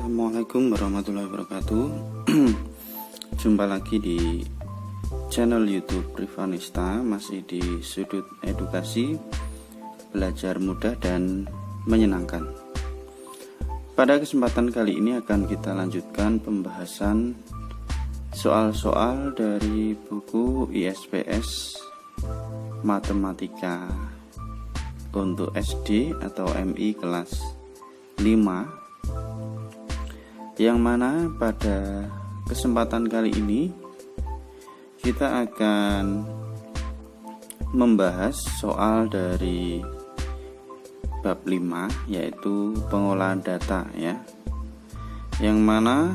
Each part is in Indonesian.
Assalamualaikum warahmatullahi wabarakatuh. Jumpa lagi di channel YouTube Privanista, masih di sudut edukasi, belajar mudah dan menyenangkan. Pada kesempatan kali ini akan kita lanjutkan pembahasan soal-soal dari buku ISPS Matematika untuk SD atau MI kelas 5, yang mana pada kesempatan kali ini kita akan membahas soal dari bab 5, yaitu pengolahan data ya. Yang mana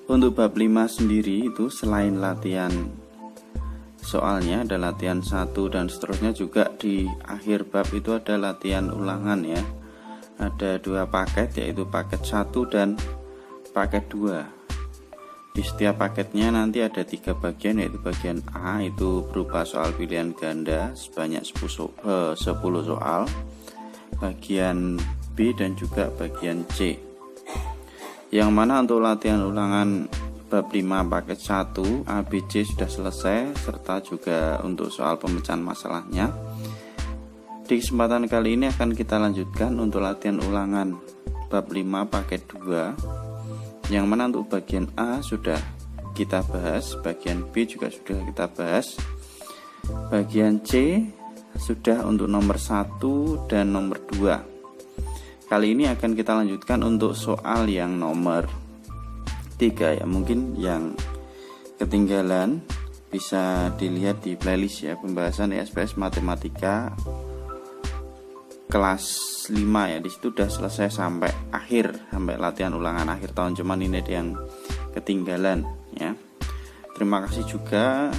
untuk bab 5 sendiri itu selain latihan soalnya ada latihan 1 dan seterusnya, juga di akhir bab itu ada latihan ulangan ya. Ada 2 paket, yaitu paket 1 dan paket 2. Di setiap paketnya nanti ada 3 bagian, yaitu bagian A itu berupa soal pilihan ganda sebanyak 10 soal, bagian B dan juga bagian C. Yang mana untuk latihan ulangan bab 5 paket 1 A, B, C sudah selesai, serta juga untuk soal pemecahan masalahnya. Di kesempatan kali ini akan kita lanjutkan untuk latihan ulangan bab 5 paket 2, yang mana untuk bagian A sudah kita bahas, bagian B juga sudah kita bahas, bagian C sudah untuk nomor 1 dan nomor 2. Kali ini akan kita lanjutkan untuk soal yang nomor 3 ya. Mungkin yang ketinggalan bisa dilihat di playlist ya, pembahasan ISPS Matematika kelas 5 ya. Di situ udah selesai sampai akhir, sampai latihan ulangan akhir tahun, cuman ini ada yang ketinggalan ya. Terima kasih juga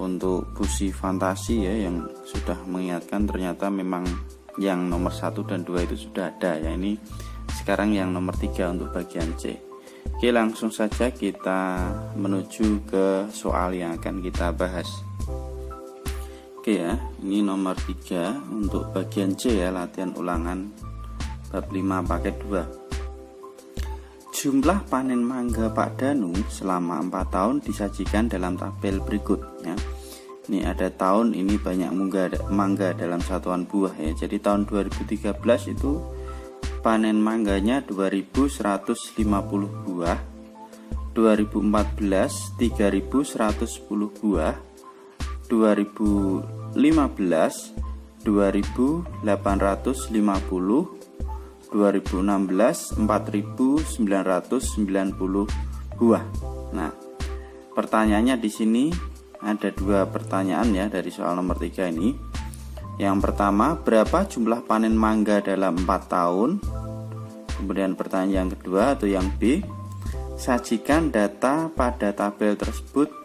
untuk Busi Fantasi ya, yang sudah mengingatkan ternyata memang yang nomor 1 dan 2 itu sudah ada ya. Ini sekarang yang nomor 3 untuk bagian C. Oke, langsung saja kita menuju ke soal yang akan kita bahas. Oke ya, ini nomor 3 untuk bagian C ya, latihan ulangan bab 5 paket 2. Jumlah panen mangga Pak Danu selama 4 tahun disajikan dalam tabel berikut ya. Ini ada tahun, ini banyak mangga dalam satuan buah ya. Jadi tahun 2013 itu panen mangganya 2150 buah, 2014 3110 buah, 2015 2850, 2016 4990 buah. Nah, pertanyaannya di sini ada 2 pertanyaan ya dari soal nomor 3 ini. Yang pertama, berapa jumlah panen mangga dalam 4 tahun? Kemudian pertanyaan yang kedua atau yang B, sajikan data pada tabel tersebut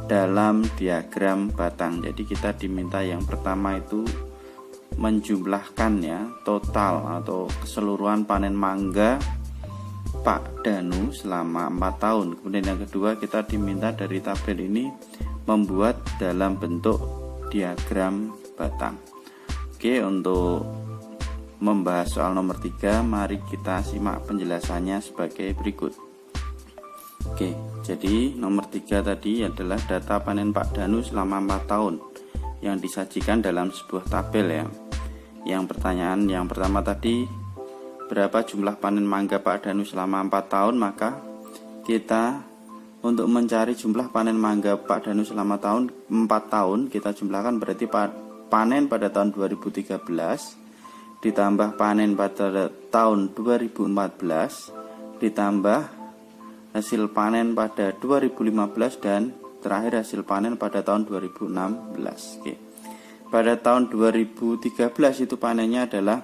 dalam diagram batang. Jadi kita diminta yang pertama itu menjumlahkan ya, total atau keseluruhan panen mangga Pak Danu selama 4 tahun. Kemudian yang kedua kita diminta dari tabel ini membuat dalam bentuk diagram batang. Oke, untuk membahas soal nomor 3, mari kita simak penjelasannya sebagai berikut. Oke, jadi nomor 3 tadi adalah data panen Pak Danu selama 4 tahun yang disajikan dalam sebuah tabel ya. Yang pertanyaan yang pertama tadi, berapa jumlah panen mangga Pak Danu selama 4 tahun? Maka kita untuk mencari jumlah panen mangga Pak Danu selama 4 tahun, kita jumlahkan berarti panen pada tahun 2013 ditambah panen pada tahun 2014 ditambah hasil panen pada 2015 dan terakhir hasil panen pada tahun 2016. Oke. Pada tahun 2013 itu panennya adalah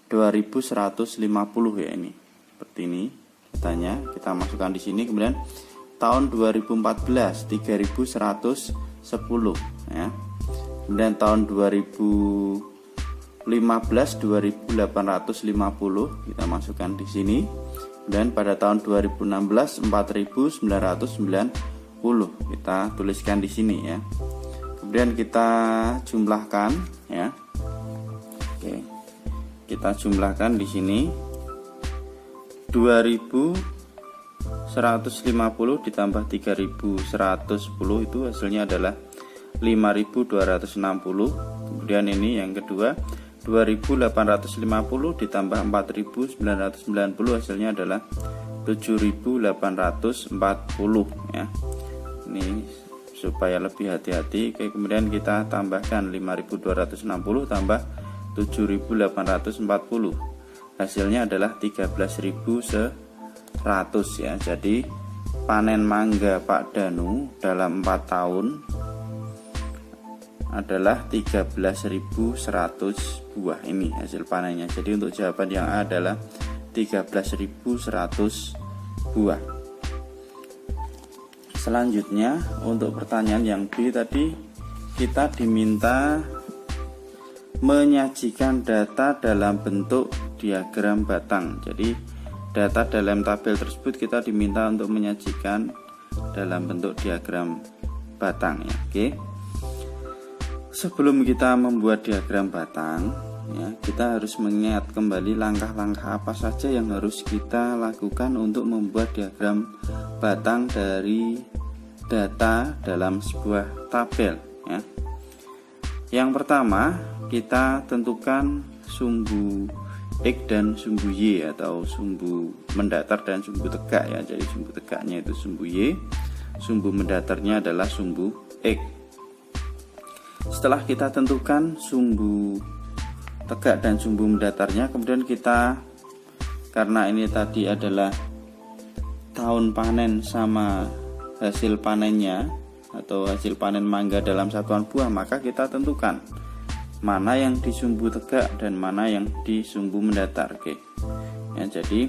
2150 ya, ini. Seperti ini datanya, kita masukkan di sini. Kemudian tahun 2014 3110 ya. Kemudian tahun 2015 2850 kita masukkan di sini. Dan pada tahun 2016 4990 kita tuliskan di sini ya. Kemudian kita jumlahkan ya. Oke. Kita jumlahkan di sini 2150 ditambah 3110 itu hasilnya adalah 5260. Kemudian ini yang kedua 2850 ditambah 4990 hasilnya adalah 7840 ya. Ini supaya lebih hati-hati. Oke, kemudian kita tambahkan 5260 tambah 7840. Hasilnya adalah 13.100 ya. Jadi panen mangga Pak Danu dalam 4 tahun adalah 13.100 buah. Ini hasil panennya. Jadi untuk jawaban yang A adalah 13.100 buah. Selanjutnya untuk pertanyaan yang B tadi, kita diminta menyajikan data dalam bentuk diagram batang. Jadi data dalam tabel tersebut kita diminta untuk menyajikan dalam bentuk diagram batang ya. Oke. Sebelum kita membuat diagram batang ya, kita harus mengingat kembali langkah-langkah apa saja yang harus kita lakukan untuk membuat diagram batang dari data dalam sebuah tabel ya. Yang pertama, kita tentukan sumbu X dan sumbu Y atau sumbu mendatar dan sumbu tegak ya. Jadi sumbu tegaknya itu sumbu Y, sumbu mendatarnya adalah sumbu X. Setelah kita tentukan sumbu tegak dan sumbu mendatarnya, kemudian kita, karena ini tadi adalah tahun panen sama hasil panennya atau hasil panen mangga dalam satuan buah, maka kita tentukan mana yang di sumbu tegak dan mana yang di sumbu mendatar. Oke ya, jadi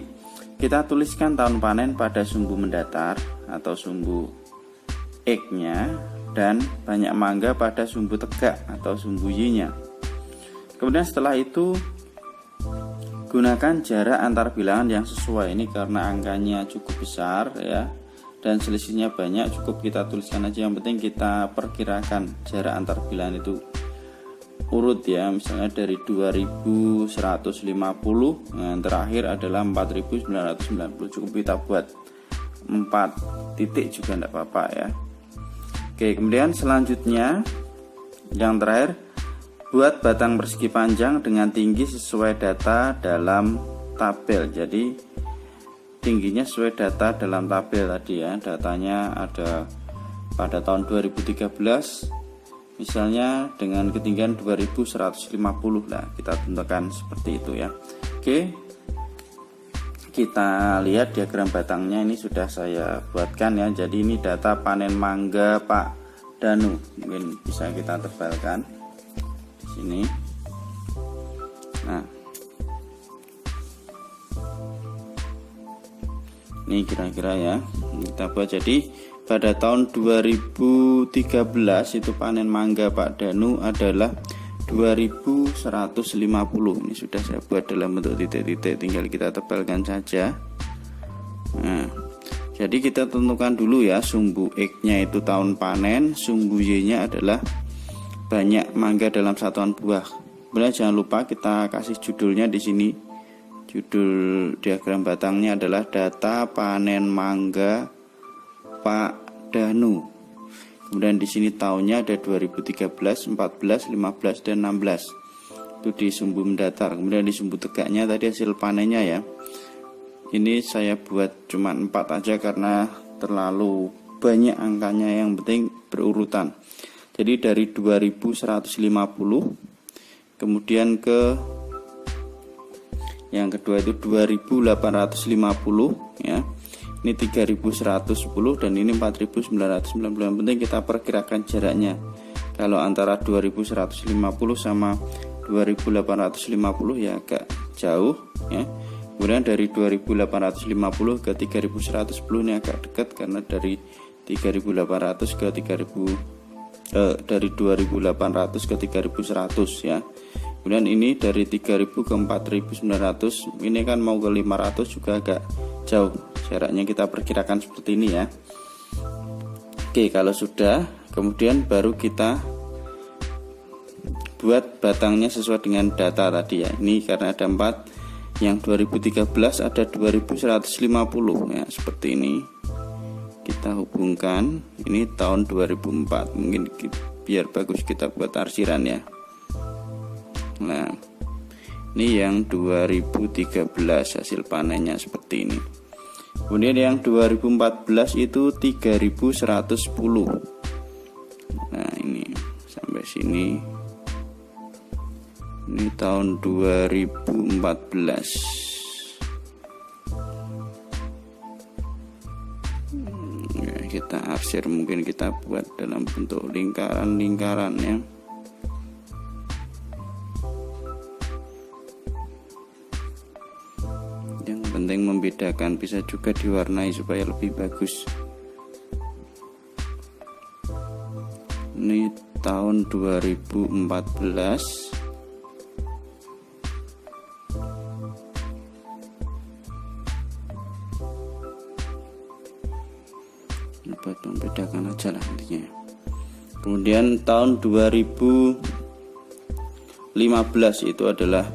kita tuliskan tahun panen pada sumbu mendatar atau sumbu X nya dan banyak mangga pada sumbu tegak atau sumbu Y nya. Kemudian setelah itu gunakan jarak antar bilangan yang sesuai. Ini karena angkanya cukup besar ya, dan selisihnya banyak, cukup kita tuliskan aja. Yang penting kita perkirakan jarak antar bilangan itu urut ya. Misalnya dari 2150 yang terakhir adalah 4990. Cukup kita buat 4 titik juga tidak apa-apa ya. Oke, kemudian selanjutnya yang terakhir, buat batang persegi panjang dengan tinggi sesuai data dalam tabel. Jadi tingginya sesuai data dalam tabel tadi ya. Datanya ada pada tahun 2013 misalnya dengan ketinggian 2150 lah, kita tentukan seperti itu ya. Oke, kita lihat diagram batangnya, ini sudah saya buatkan ya. Jadi ini data panen mangga Pak Danu, mungkin bisa kita tebalkan di sini. Nah, ini kira-kira ya kita buat. Jadi pada tahun 2013 itu panen mangga Pak Danu adalah 2150. Ini sudah saya buat dalam bentuk titik-titik, tinggal kita tebalkan saja. Nah, jadi kita tentukan dulu ya, sumbu X nya itu tahun panen, sumbu Y nya adalah banyak mangga dalam satuan buah. Kemudian jangan lupa kita kasih judulnya di sini. Judul diagram batangnya adalah data panen mangga Pak Danu. Kemudian di sini tahunnya ada 2013, 14, 15 dan 16. Itu di sumbu mendatar. Kemudian di sumbu tegaknya tadi hasil panennya ya. Ini saya buat cuma 4 aja karena terlalu banyak angkanya, yang penting berurutan. Jadi dari 2150 kemudian ke yang kedua itu 2850 ya. Ini 3110 dan ini 4990. Yang penting kita perkirakan jaraknya. Kalau antara 2150 sama 2850 ya agak jauh ya. Kemudian dari 2850 ke 3110 ini agak dekat karena dari 3800 ke 3000 dari 2800 ke 3100 ya. Kemudian ini dari 3000 ke 4900, ini kan mau ke 500 juga agak jauh jaraknya, kita perkirakan seperti ini ya. Oke, kalau sudah, kemudian baru kita buat batangnya sesuai dengan data tadi ya. Ini karena ada 4, Yang 2013 ada 2150 ya, seperti ini. Kita hubungkan, ini tahun 2004. Mungkin biar bagus kita buat arsiran ya. Nah, ini yang 2013 hasil panennya seperti ini. Kemudian yang 2014 itu 3110. Nah, ini sampai sini. Ini tahun 2014. Ya, kita arsir, mungkin kita buat dalam bentuk lingkaran-lingkaran ya. Yang penting membedakan, bisa juga diwarnai supaya lebih bagus. Ini tahun 2014. Buat membedakan aja lah intinya. Kemudian tahun 2015 itu adalah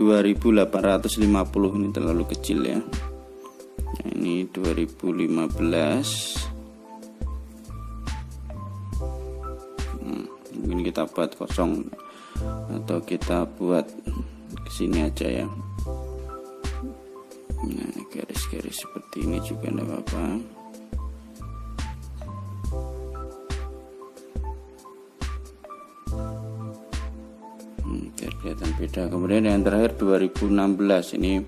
2850. Ini terlalu kecil ya. Nah, ini 2015. Mungkin kita buat kosong atau kita buat kesini aja ya. Nah, garis-garis seperti ini juga tidak apa-apa. Biar kelihatan beda. Kemudian yang terakhir 2016, ini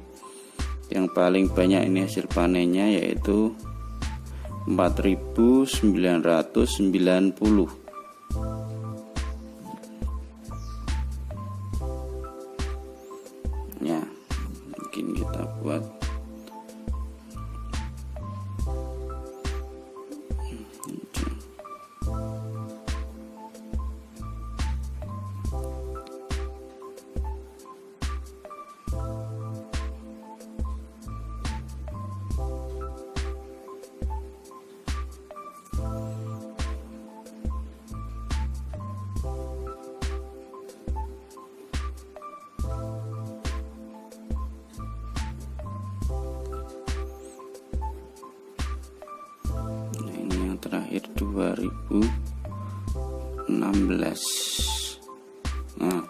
yang paling banyak ini hasil panennya, yaitu 4990 ya. Mungkin kita buat terakhir 2016. Nah,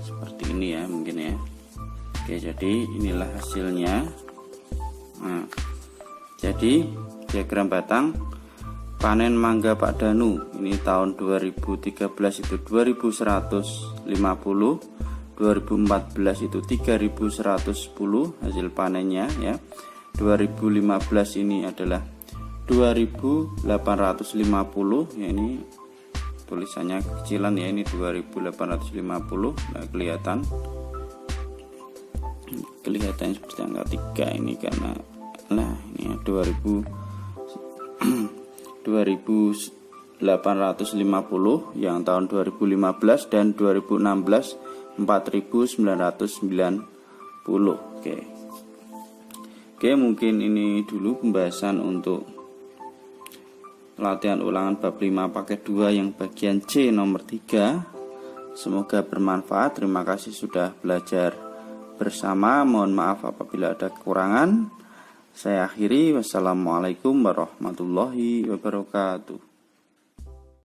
seperti ini ya mungkin ya. Oke, jadi inilah hasilnya. Nah, jadi diagram batang panen mangga Pak Danu ini tahun 2013 itu 2150, 2014 itu 3110 hasil panennya ya. 2015 ini adalah 2850 ya, ini tulisannya kecilan ya, ini 2850. Nah, kelihatan seperti angka 3 ini karena ini 2850 yang tahun 2015 dan 2016 4990. Oke, mungkin ini dulu pembahasan untuk latihan ulangan bab 5 paket 2 yang bagian C nomor 3. Semoga bermanfaat. Terima kasih sudah belajar bersama. Mohon maaf apabila ada kekurangan. Saya akhiri. Wassalamualaikum warahmatullahi wabarakatuh.